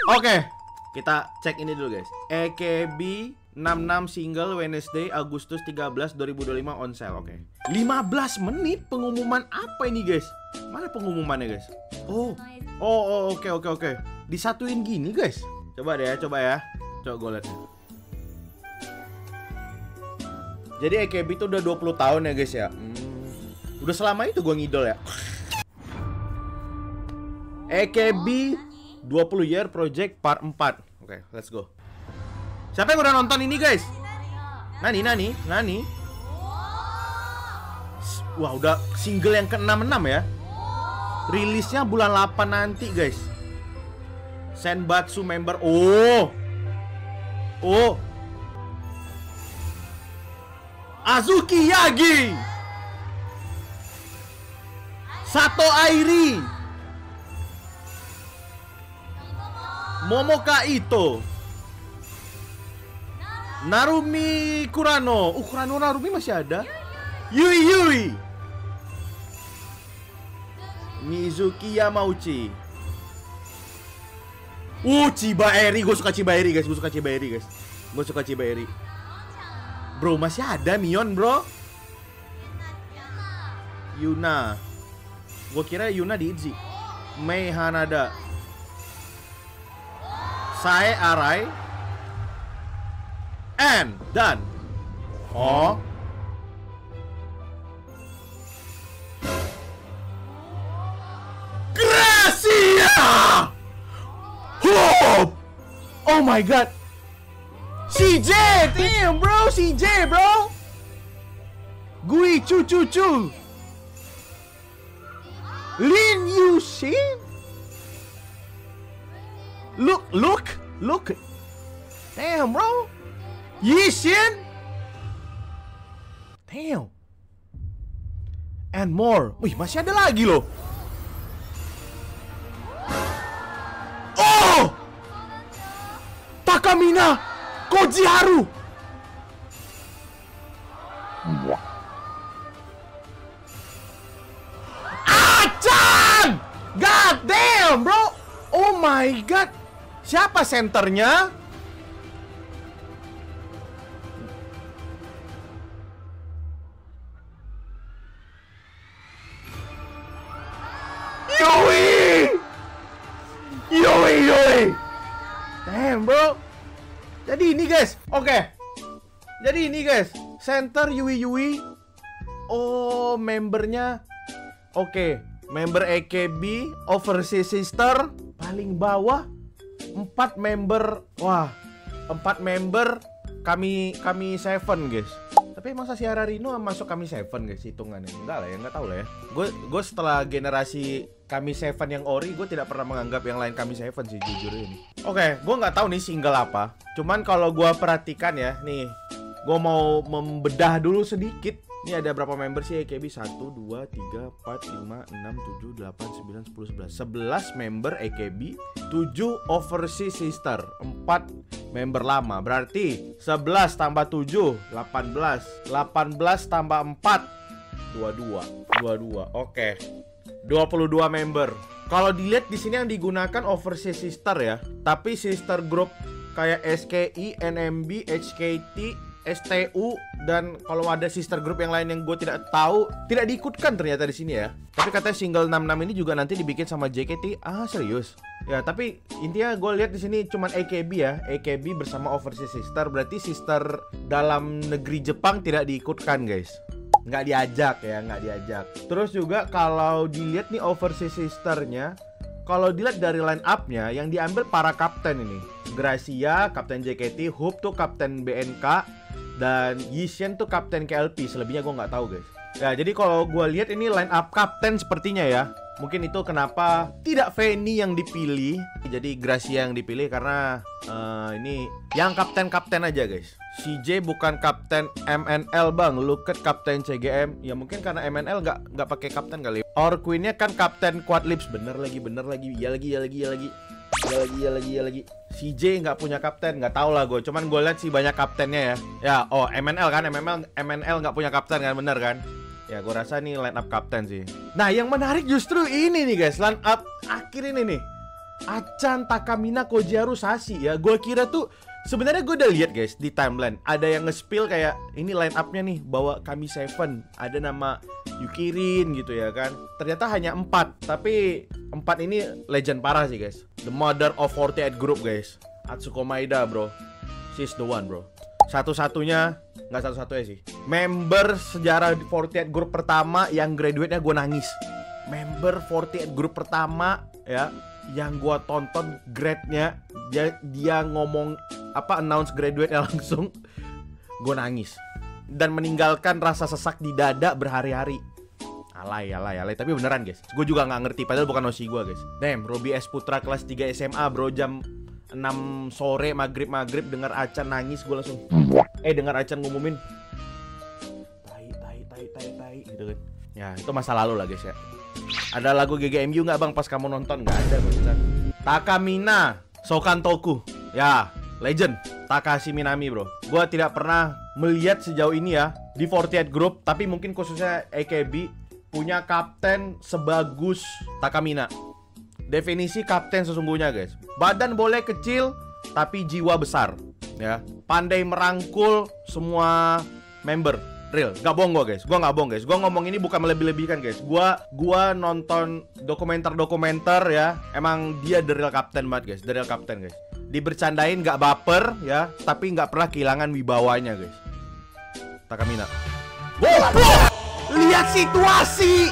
Oke, kita cek ini dulu guys. AKB 66 single Wednesday Agustus 13 2025 on sale. Oke. 15 menit pengumuman apa ini guys? Mana pengumumannya guys? Oh, oke. Disatuin gini guys. Coba deh ya, coba ya. Coba gue lihat. Jadi AKB itu udah 20 tahun ya guys ya. Udah selama itu gue ngidol ya. AKB 20 Year Project Part 4. Oke, let's go. Siapa yang udah nonton ini guys? Nani. Wah, udah single yang ke-66 ya. Rilisnya bulan 8 nanti guys. Senbatsu member. Oh. Azuki Yagi, Sato Airi, Momoka Ito, Narumi Kurano. Kurano Narumi masih ada. Yui, Mizuki Yamauchi. Chiba Eri. Gue suka Chiba Eri guys. Bro, masih ada Mion bro. Yuna. Gue kira Yuna di Itzy. Mei Hanada, Sae Arai, and Dan. Oh, Gracia. Oh my god. CJ, damn bro, CJ bro. Gui Chu. Lin Yuxin. Look. Damn bro. Yixin. Damn. And more. Wih, masih ada lagi loh. Oh! Takamina Kojiharu. Achan! God damn, bro. Oh my god. Siapa senternya? Yoi. Damn, bro. Jadi ini guys. Oke. Jadi ini guys. Center Yui. Oh, membernya. Oke. Member AKB, Overseas Sister, paling bawah 4 member. Wah, 4 member kami 7 guys. Tapi masa si Hararino masuk kami 7 guys hitungannya? Enggak lah ya, enggak tahu lah ya. Gue setelah generasi kami 7 yang ori, gue tidak pernah menganggap yang lain kami 7 sih jujur ini. Oke, gue nggak tahu nih single apa. Cuman kalau gue perhatikan ya, nih, gue mau membedah dulu sedikit. Ini ada berapa member sih AKB? 1, 2, 3, 4, 5, 6, 7, 8, 9, 10, 11 11 member AKB, 7 Overseas Sister, 4 member lama. Berarti 11 tambah 7, 18 18 tambah 4, 22. Oke. 22 member. Kalau dilihat di sini yang digunakan Overseas Sister ya. Tapi sister group kayak SKI, NMB, HKT, STU, dan kalau ada sister group yang lain yang gue tidak tahu, tidak diikutkan ternyata di sini ya. Tapi katanya single 66 ini juga nanti dibikin sama JKT. Ah, serius? Ya, tapi intinya gue lihat di sini cuman AKB ya. AKB bersama Overseas Sister, berarti sister dalam negeri Jepang tidak diikutkan, guys. Nggak diajak. Terus juga kalau dilihat nih Overseas Sisternya, kalau dilihat dari line up-nya yang diambil para kapten ini. Gracia, kapten JKT, Hoop tuh kapten BNK, dan Yixin tuh kapten KLP. Selebihnya gue nggak tahu guys. Ya, jadi kalau gue lihat ini line up kapten sepertinya ya. Mungkin itu kenapa tidak Fanny yang dipilih, jadi Gracia yang dipilih karena ini yang kapten-kapten aja guys. CJ bukan kapten MNL bang, Luket kapten CGM. Ya mungkin karena MNL nggak pakai kapten kali. Or Queen-nya kan kapten Quad Lips. Bener lagi. Iya lagi. CJ nggak punya kapten, nggak tahu lah gue. Cuman gue lihat sih banyak kaptennya ya. Ya, oh MNL kan, MNL nggak punya kapten kan, bener kan? Ya, gue rasa ini line up kapten sih. Nah, yang menarik justru ini nih guys, line up akhir ini nih. Achan, Takamina, Kojiharu, Sashi ya. Gue kira tuh sebenarnya gue udah lihat guys di timeline ada yang nge-spill kayak ini line up-nya nih bawa kami Seven, ada nama Yukirin gitu ya kan. Ternyata hanya 4, tapi 4 ini legend parah sih guys. The mother of 48 group guys. Atsuko Maeda bro. She's the one bro. Satu-satunya, nggak satu-satunya sih, member sejarah 48 group pertama yang graduate-nya gue nangis. Member 48 group pertama ya yang gue tonton grade-nya, dia ngomong apa, announce graduate-nya langsung, gue nangis dan meninggalkan rasa sesak di dada berhari-hari. Alay, tapi beneran guys, gue juga nggak ngerti, padahal bukan nosi gue guys. Damn, Robi S Putra kelas 3 SMA bro, jam 6 sore maghrib dengar Achan nangis, gue langsung dengar Achan ngumumin tai gitu kan. Ya itu masa lalu lah guys ya. Ada lagu GGMU nggak bang pas kamu nonton? Nggak ada bang. Takamina Sokantoku ya, legend. Takashi Minami bro, gue tidak pernah melihat sejauh ini ya di 48 group, tapi mungkin khususnya AKB punya kapten sebagus Takamina. Definisi kapten sesungguhnya guys, badan boleh kecil tapi jiwa besar ya, pandai merangkul semua member. Real, gak bohong gue guys, gue gak bohong guys. Gue ngomong ini bukan melebih-lebihkan guys. Gue nonton dokumenter ya, emang dia the real kapten banget guys, the real kapten guys. Dibercandain gak baper ya, tapi gak pernah kehilangan wibawanya guys. Takamina. Wow, lihat situasi.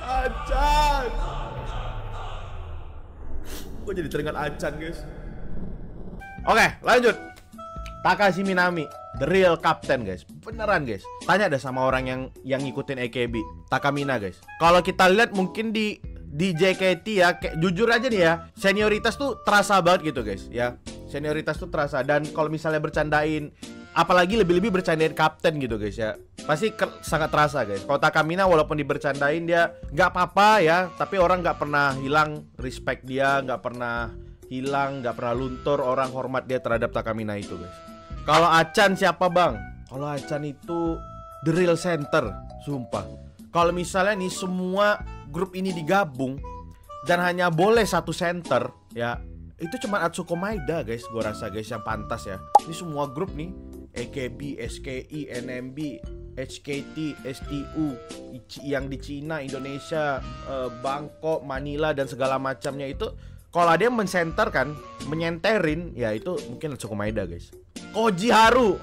Achan. Gue jadi teringat Achan guys. Oke, lanjut. Takashi Minami, the real captain guys. Beneran guys. Tanya ada sama orang yang ngikutin AKB. Takamina guys. Kalau kita lihat mungkin di JKT ya, kayak, jujur aja nih ya, senioritas tuh terasa banget gitu guys ya. Senioritas tuh terasa, dan kalau misalnya bercandain, apalagi lebih-lebih bercandain kapten gitu guys ya, pasti sangat terasa guys. Kalau Takamina walaupun dibercandain dia nggak apa-apa ya, tapi orang nggak pernah hilang respect dia, nggak pernah hilang, nggak pernah luntur orang hormat dia terhadap Takamina itu guys. Kalau Achan siapa bang? Kalau Achan itu the real center, sumpah. Kalau misalnya nih semua grup ini digabung dan hanya boleh satu center ya, itu cuma Atsuko Maeda guys, gue rasa guys yang pantas ya. Ini semua grup nih, AKB, SKI, NMB, HKT, STU, yang di Cina, Indonesia, Bangkok, Manila dan segala macamnya itu, kalau ada yang mensenterkan, menyenterin, ya itu mungkin Atsuko Maeda guys. Kojiharu,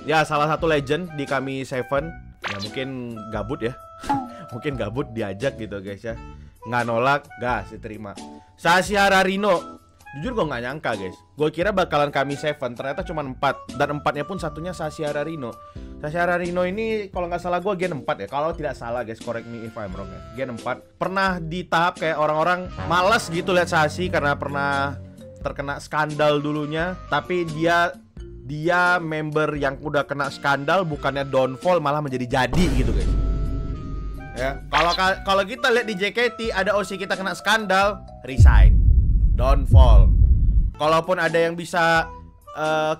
ya salah satu legend di kami Seven, ya mungkin gabut ya, mungkin gabut diajak gitu guys ya, nggak nolak, gas diterima. Sashi Hararino, jujur gue nggak nyangka guys, gue kira bakalan kami Seven, ternyata cuma 4, dan 4-nya pun satunya Sashi Hararino. Sashi Hararino ini kalau nggak salah gue gen 4 ya, kalau tidak salah guys, correct me if I'm wrong ya, gen 4. Pernah di tahap kayak orang-orang malas gitu lihat Sashi karena pernah terkena skandal dulunya, tapi dia member yang udah kena skandal, bukannya downfall malah menjadi jadi gitu guys. Ya, kalau kita lihat di JKT ada OC kita kena skandal, resign, downfall. Kalaupun ada yang bisa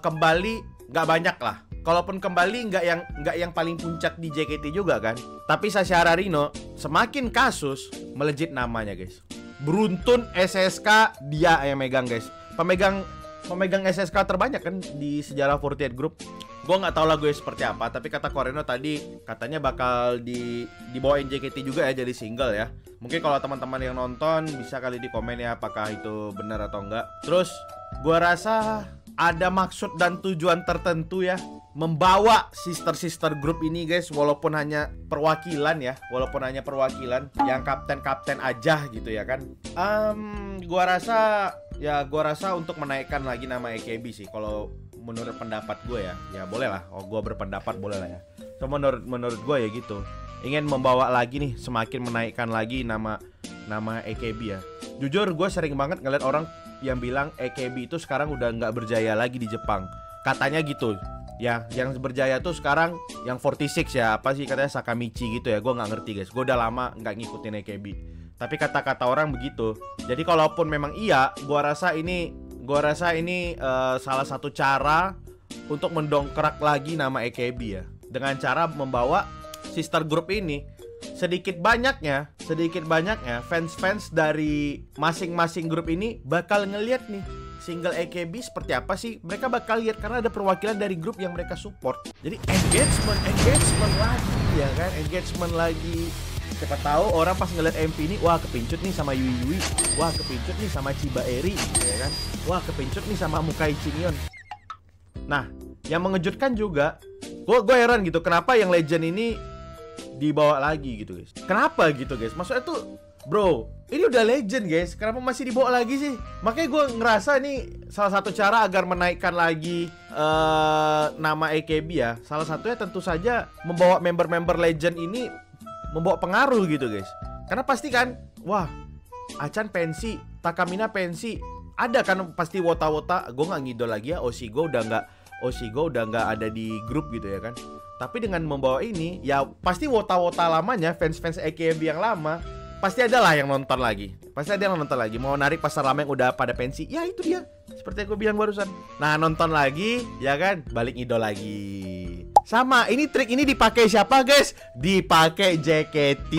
kembali, nggak banyak lah. Kalaupun kembali nggak yang paling puncak di JKT juga kan. Tapi Sashi Hararino semakin kasus melejit namanya guys. Beruntun SSK dia yang megang guys. Pemegang SSK terbanyak kan di sejarah 48 Group. Gue nggak tahu lagu seperti apa, tapi kata Koreno tadi katanya bakal dibawain JKT juga ya, jadi single ya. Mungkin kalau teman-teman yang nonton bisa kali di komen ya apakah itu benar atau enggak. Terus gue rasa ada maksud dan tujuan tertentu ya membawa sister grup ini guys, walaupun hanya perwakilan ya, yang kapten aja gitu ya kan. Gua rasa untuk menaikkan lagi nama AKB sih, kalau menurut pendapat gue ya boleh lah. Gue berpendapat boleh lah ya. So menurut gue ya gitu, ingin membawa lagi nih, semakin menaikkan lagi nama AKB ya. Jujur gue sering banget ngeliat orang yang bilang AKB itu sekarang udah nggak berjaya lagi di Jepang, katanya gitu ya. Yang berjaya tuh sekarang yang 46 ya, apa sih katanya, Sakamichi gitu ya. Gue nggak ngerti guys, gue udah lama nggak ngikutin AKB, tapi kata-kata orang begitu. Jadi kalaupun memang iya, gue rasa ini salah satu cara untuk mendongkrak lagi nama AKB ya, dengan cara membawa sister group ini. Sedikit banyaknya fans-fans dari masing-masing grup ini bakal ngeliat nih single AKB seperti apa sih. Mereka bakal lihat karena ada perwakilan dari grup yang mereka support. Jadi engagement lagi ya kan, engagement lagi. Siapa tahu orang pas ngeliat MP ini, wah kepincut nih sama Yui Yui, wah kepincut nih sama Chiba Eri gitu ya kan, wah kepincut nih sama Mukai Chinion. Nah, yang mengejutkan juga, gue heran gitu, kenapa yang legend ini dibawa lagi gitu guys. Kenapa gitu guys? Maksudnya tuh, bro, ini udah legend guys, kenapa masih dibawa lagi sih? Makanya gue ngerasa ini salah satu cara agar menaikkan lagi nama AKB ya. Salah satunya tentu saja membawa member-member legend ini membawa pengaruh gitu guys. Karena pasti kan, wah, Achan pensi, Takamina pensi, ada kan pasti wota-wota. Gue nggak ngidol lagi ya, Oshigo udah nggak ada di grup gitu ya kan. Tapi dengan membawa ini, ya pasti wota-wota lamanya, fans-fans AKB yang lama, pasti ada lah yang nonton lagi. Pasti ada yang nonton lagi. Mau narik pasar lama yang udah pada pensi, ya itu dia. Seperti yang gue bilang barusan. Nah, nonton lagi, ya kan, balik idol lagi. Sama, ini trik ini dipakai siapa guys? Dipakai JKT.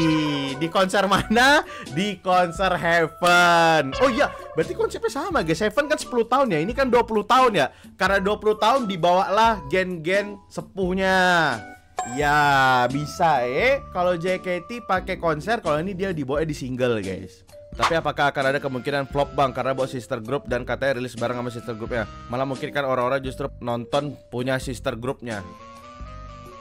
Di konser mana? Di konser Heaven. Oh iya, berarti konsepnya sama guys. Heaven kan 10 tahun ya, ini kan 20 tahun ya. Karena 20 tahun dibawalah gen-gen sepuhnya. Ya, bisa kalau JKT pakai konser, kalau ini dia dibawa di single guys. Tapi apakah akan ada kemungkinan flop bang karena bawa sister group dan katanya rilis bareng sama sister groupnya? Malah mungkin kan orang-orang justru nonton punya sister groupnya.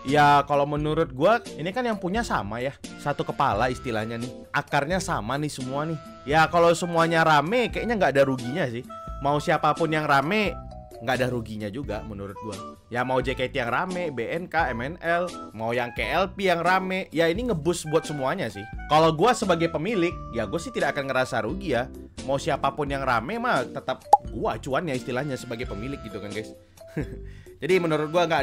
Ya kalau menurut gua ini kan yang punya sama ya, satu kepala istilahnya nih, akarnya sama nih semua nih. Ya kalau semuanya rame kayaknya nggak ada ruginya sih. Mau siapapun yang rame nggak ada ruginya juga menurut gua. Ya mau JKT yang rame, BNK, MNL, mau yang KLP yang rame, ya ini ngeboost buat semuanya sih. Kalau gua sebagai pemilik, ya gue sih tidak akan ngerasa rugi ya. Mau siapapun yang rame mah tetap gua cuannya istilahnya sebagai pemilik gitu kan guys. Jadi menurut gua nggak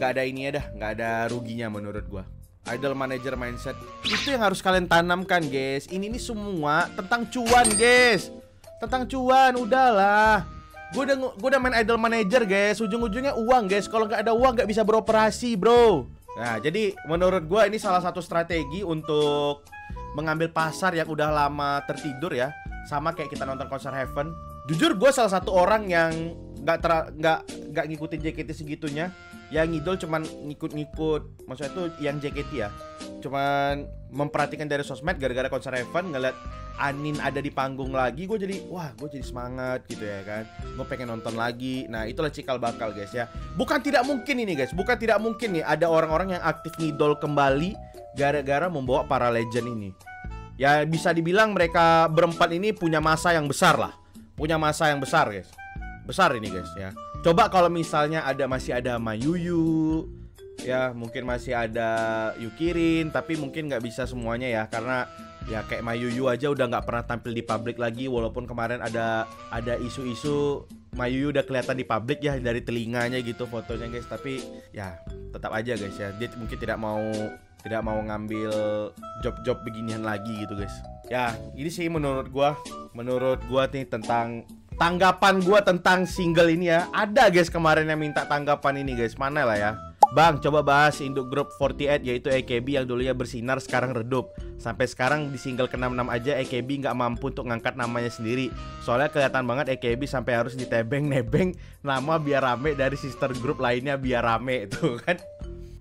ada ini ya dah, nggak ada ruginya menurut gua. Idol manager mindset itu yang harus kalian tanamkan guys. Ini nih semua tentang cuan guys, tentang cuan. Udahlah, gue udah main idol manager guys, ujung-ujungnya uang guys. Kalau nggak ada uang nggak bisa beroperasi bro. Nah jadi menurut gua ini salah satu strategi untuk mengambil pasar yang udah lama tertidur ya. Sama kayak kita nonton konser Heaven. Jujur gue salah satu orang yang nggak ngikutin JKT segitunya. Yang ngidol cuman ngikut-ngikut, maksudnya tuh yang JKT ya, cuman memperhatikan dari sosmed. Gara-gara konser Heaven ngeliat Anin ada di panggung lagi, gue jadi wah, gue jadi semangat gitu ya kan. Gue pengen nonton lagi. Nah itulah cikal bakal guys ya. Bukan tidak mungkin ini guys, bukan tidak mungkin nih ada orang-orang yang aktif ngidol kembali gara-gara membawa para legend ini. Ya bisa dibilang mereka berempat ini punya masa yang besar lah, punya masa yang besar guys. Besar ini guys ya. Coba kalau misalnya masih ada Mayuyu, ya mungkin masih ada Yukirin, tapi mungkin nggak bisa semuanya ya, karena ya kayak Mayuyu aja udah nggak pernah tampil di publik lagi. Walaupun kemarin ada isu-isu Mayuyu udah kelihatan di publik ya dari telinganya gitu fotonya guys, tapi ya tetap aja guys ya, dia mungkin tidak mau ngambil job-job beginian lagi gitu guys. Ya ini sih menurut gua nih tentang tanggapan gua tentang single ini ya. Ada guys kemarin yang minta tanggapan ini guys, mana lah ya. Bang, coba bahas induk grup 48 yaitu AKB yang dulunya bersinar sekarang redup. Sampai sekarang di single ke-66 aja AKB nggak mampu untuk ngangkat namanya sendiri. Soalnya kelihatan banget AKB sampai harus ditebeng-nebeng nama biar rame dari sister group lainnya biar rame itu kan.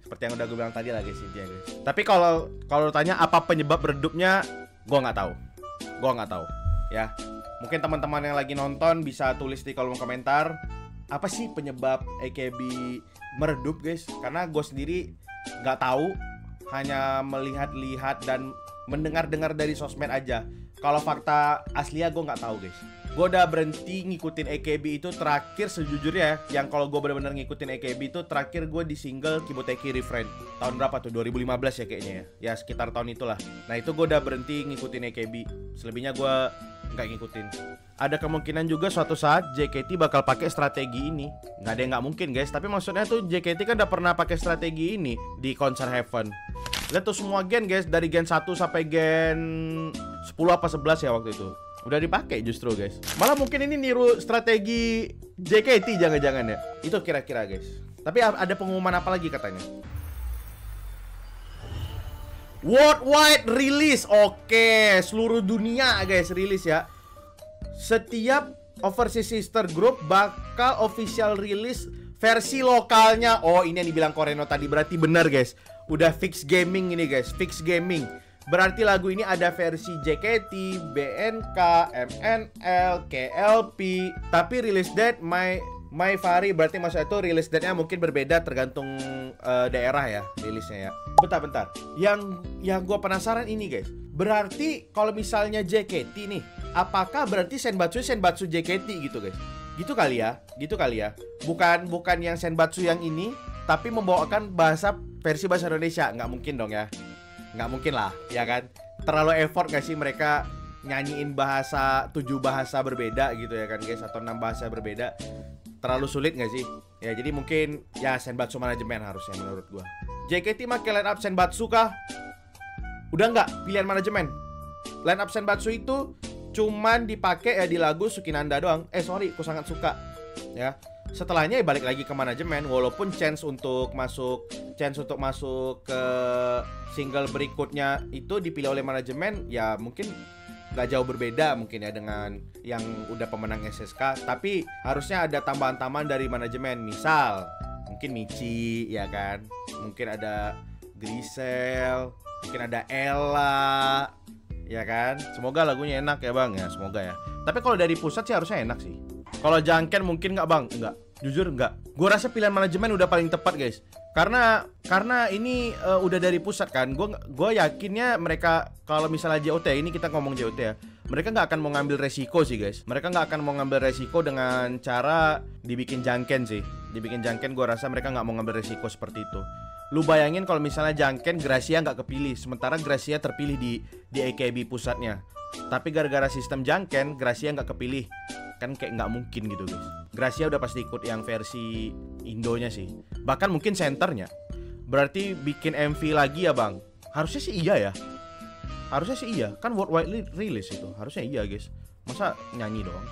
Seperti yang udah gue bilang tadi lah guys intinya guys. Tapi kalau tanya apa penyebab redupnya, gua nggak tahu ya. Mungkin teman-teman yang lagi nonton bisa tulis di kolom komentar apa sih penyebab AKB meredup guys. Karena gue sendiri nggak tahu, hanya melihat-lihat dan mendengar-dengar dari sosmed aja. Kalau fakta aslinya gue nggak tahu guys. Gue udah berhenti ngikutin AKB itu terakhir sejujurnya. Yang kalau gue benar-benar ngikutin AKB itu terakhir gue di single Kiboteki Refrain. Tahun berapa tuh? 2015 ya kayaknya ya. Ya sekitar tahun itulah. Nah itu gue udah berhenti ngikutin AKB. Selebihnya gue nggak ngikutin. Ada kemungkinan juga suatu saat JKT bakal pakai strategi ini. Nggak ada yang nggak mungkin guys. Tapi maksudnya tuh JKT kan udah pernah pakai strategi ini di konser Heaven. Lihat tuh semua gen guys, dari gen 1 sampai gen 10 apa 11 ya waktu itu. Udah dipakai justru guys. Malah mungkin ini niru strategi JKT jangan-jangan ya. Itu kira-kira guys. Tapi ada pengumuman apa lagi katanya? Worldwide release. Oke, seluruh dunia guys rilis ya. Setiap Overseas Sister Group bakal official release versi lokalnya. Oh, ini yang dibilang Koreno tadi. Berarti benar guys. Udah fix gaming ini guys. Fix gaming. Berarti lagu ini ada versi JKT, BNK, MNL, KLP. Tapi release date My Fari, berarti maksudnya itu release date-nya mungkin berbeda tergantung daerah ya rilisnya ya. Bentar. Yang gue penasaran ini guys. Berarti kalau misalnya JKT nih, apakah berarti Senbatsu JKT gitu guys? Gitu kali ya. Bukan yang Senbatsu yang ini, tapi membawakan versi bahasa Indonesia. Nggak mungkin dong ya. Nggak mungkin lah, ya kan? Terlalu effort gak sih mereka nyanyiin 7 bahasa berbeda gitu ya kan guys, atau 6 bahasa berbeda? Terlalu sulit gak sih? Ya jadi mungkin ya Senbatsu manajemen harusnya menurut gua. JKT make line up Senbatsu kah? Udah nggak pilihan manajemen. Line up Senbatsu itu cuman dipakai ya di lagu Sukinanda doang. Ku sangat suka. Ya. Setelahnya ya balik lagi ke manajemen, walaupun chance untuk masuk ke single berikutnya itu dipilih oleh manajemen ya mungkin nggak jauh berbeda mungkin ya dengan yang udah pemenang SSK, tapi harusnya ada tambahan-tambahan dari manajemen, misal mungkin Michi ya kan, mungkin ada Grisel, mungkin ada Ella ya kan. Semoga lagunya enak ya bang ya, semoga ya. Tapi kalau dari pusat sih harusnya enak sih. Kalau Jangken mungkin nggak bang? Enggak, jujur enggak. Gue rasa pilihan manajemen udah paling tepat guys. Karena ini udah dari pusat kan. Gue yakinnya mereka kalau misalnya JOT, ini kita ngomong JOT ya, mereka nggak akan mau ngambil resiko sih guys. Mereka nggak akan mau ngambil resiko dengan cara dibikin Jangken sih. Dibikin Jangken, gue rasa mereka nggak mau ngambil resiko seperti itu. Lu bayangin kalau misalnya Jangken Gracia nggak kepilih, sementara Gracia terpilih di AKB pusatnya. Tapi gara-gara sistem Jangken, Gracia nggak kepilih. Kan kayak nggak mungkin gitu guys. Gracia udah pasti ikut yang versi Indonya sih. Bahkan mungkin senternya. Berarti bikin MV lagi ya bang? Harusnya sih iya ya. Harusnya sih iya. Kan worldwide release itu. Harusnya iya guys. Masa nyanyi doang?